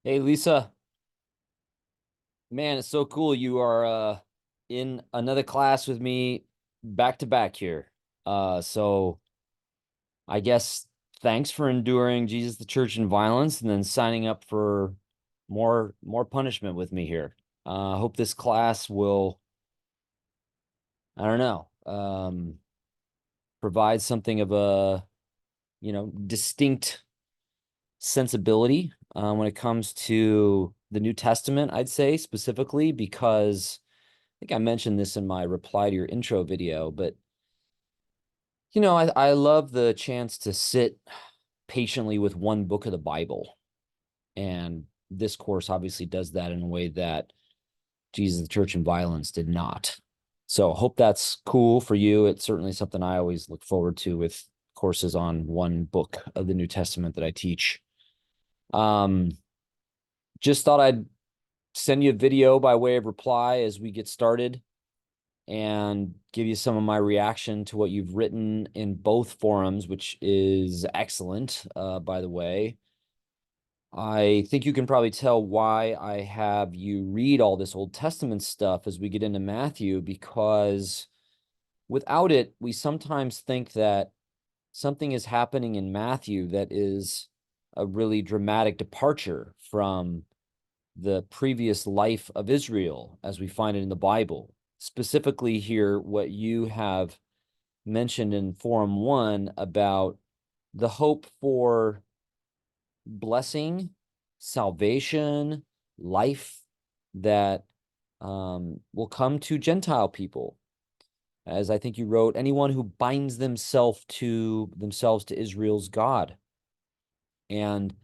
Hey Lisa, man, it's so cool you are in another class with me back to back here. So I guess thanks for enduring Jesus, the Church, and Violence, and then signing up for more punishment with me here. I hope this class will, I don't know, provide something of a, distinct sensibility when it comes to the New Testament, I'd say specifically because think I mentioned this in my reply to your intro video, but I love the chance to sit patiently with one book of the Bible. And this course obviously does that in a way that Jesus, the Church, and Violence did not. So hope that's cool for you. It's certainly something I always look forward to with courses on one book of the New Testament that I teach. Um, just thought I'd send you a video by way of reply as we get started and give you some of my reaction to what you've written in both forums, which is excellent, by the way. I think you can probably tell why I have you read all this Old Testament stuff as we get into Matthew, because without it, we sometimes think that something is happening in Matthew that is a really dramatic departure from the previous life of Israel as we find it in the Bible. Specifically, here, what you have mentioned in Forum 1 about the hope for blessing, salvation, life that will come to Gentile people. As I think you wrote, anyone who binds themselves to Israel's God. And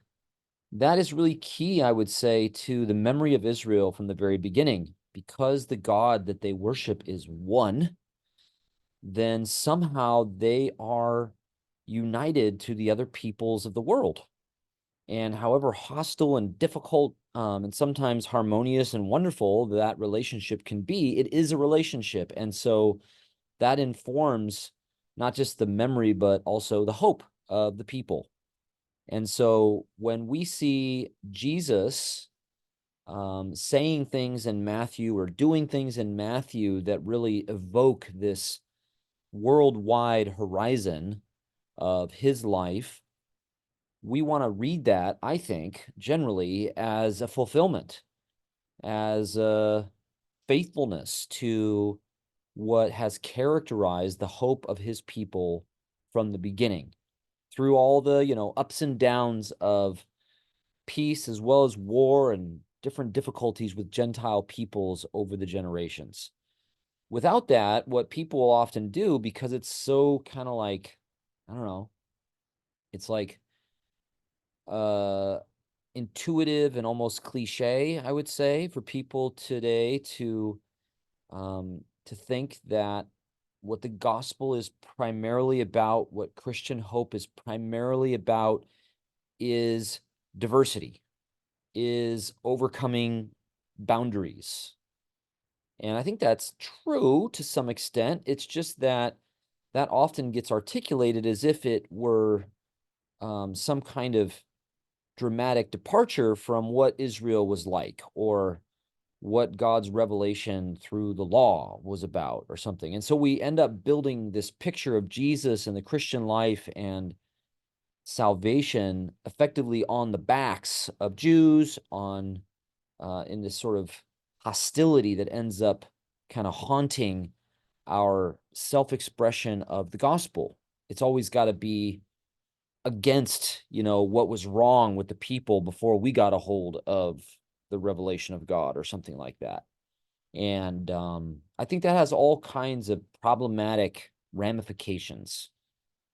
that is really key, I would say, to the memory of Israel from the very beginning. Because the God that they worship is one, then somehow they are united to the other peoples of the world. And however hostile and difficult, and sometimes harmonious and wonderful that relationship can be, it is a relationship. And so that informs not just the memory, but also the hope of the people. And so when we see Jesus saying things in Matthew or doing things in Matthew that really evoke this worldwide horizon of his life, we want to read that, I think, generally as a fulfillment, as a faithfulness to what has characterized the hope of his people from the beginning through all the, ups and downs of peace as well as war and different difficulties with Gentile peoples over the generations. Without that, what people will often do, because it's so kind of like, I don't know, it's like uh intuitive and almost cliche, I would say, for people today to think that what the gospel is primarily about, what Christian hope is primarily about, is diversity, is overcoming boundaries. And I think that's true to some extent. It's just that that often gets articulated as if it were some kind of dramatic departure from what Israel was like or what God's revelation through the law was about or something. And so we end up building this picture of Jesus and the Christian life and salvation effectively on the backs of Jews, on in this sort of hostility that ends up kind of haunting our self-expression of the gospel. It's always got to be against, what was wrong with the people before we got a hold of the revelation of God or something like that. And I think that has all kinds of problematic ramifications.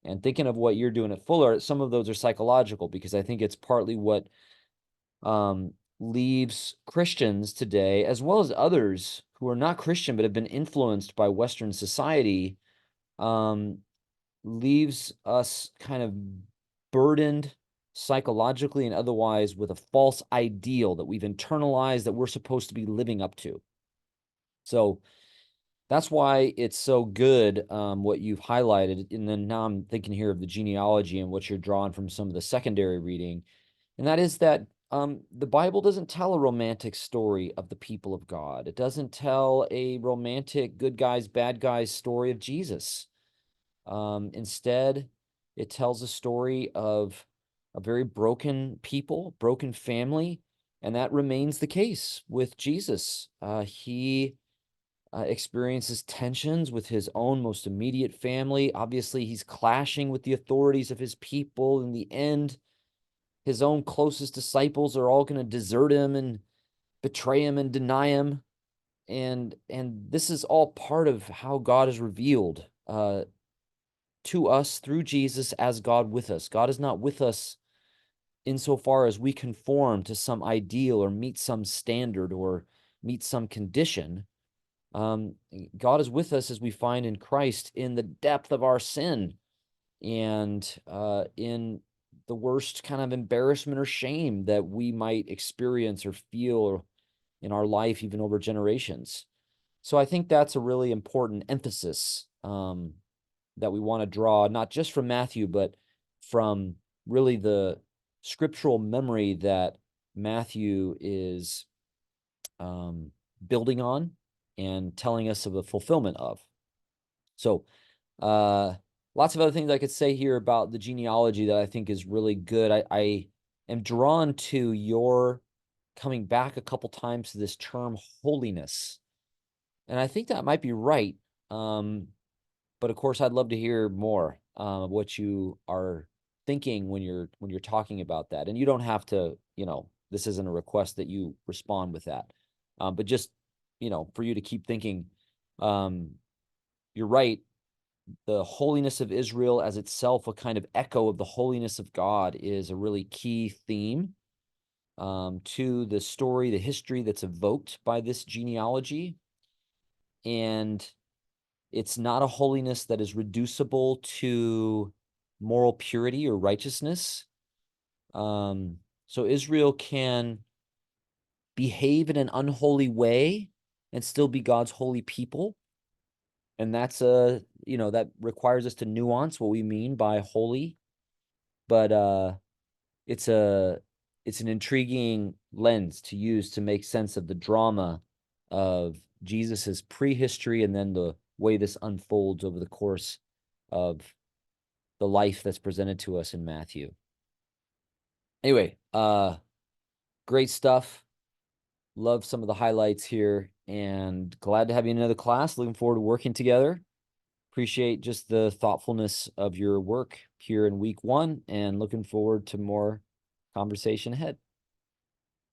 And thinking of what you're doing at Fuller, some of those are psychological because I think it's partly what leaves Christians today, as well as others who are not Christian but have been influenced by Western society, um, leaves us kind of burdened psychologically and otherwise with a false ideal that we've internalized that we're supposed to be living up to. So that's why it's so good, what you've highlighted. And then now I'm thinking here of the genealogy and what you're drawing from some of the secondary reading. And that is that The Bible doesn't tell a romantic story of the people of God. It doesn't tell a romantic good guys, bad guys story of Jesus. Instead, it tells a story of a very broken people, broken family, and that remains the case with Jesus. He experiences tensions with his own most immediate family. Obviously, he's clashing with the authorities of his people. In the end, his own closest disciples are all going to desert him and betray him and deny him. And this is all part of how God is revealed to us through Jesus as God with us. God is not with us insofar as we conform to some ideal or meet some standard or meet some condition. God is with us as we find in Christ in the depth of our sin and in the worst kind of embarrassment or shame that we might experience or feel in our life, even over generations. So I think that's a really important emphasis that we want to draw, not just from Matthew, but from really the scriptural memory that Matthew is building on and telling us of the fulfillment of. So, lots of other things I could say here about the genealogy that I think is really good. I am drawn to your coming back a couple times to this term holiness. And I think that might be right. But of course, I'd love to hear more of what you are thinking when you're talking about that. And you don't have to, this isn't a request that you respond with that. But just, for you to keep thinking, you're right. The holiness of Israel as itself, a kind of echo of the holiness of God, is a really key theme to the story, the history that's evoked by this genealogy. And it's not a holiness that is reducible to moral purity or righteousness. So Israel can behave in an unholy way and still be God's holy people. And that's that requires us to nuance what we mean by holy. But it's an intriguing lens to use to make sense of the drama of Jesus's prehistory and then the way this unfolds over the course of the life that's presented to us in Matthew. Anyway, great stuff. Love some of the highlights here and glad to have you in another class. Looking forward to working together. Appreciate just the thoughtfulness of your work here in week 1 and looking forward to more conversation ahead.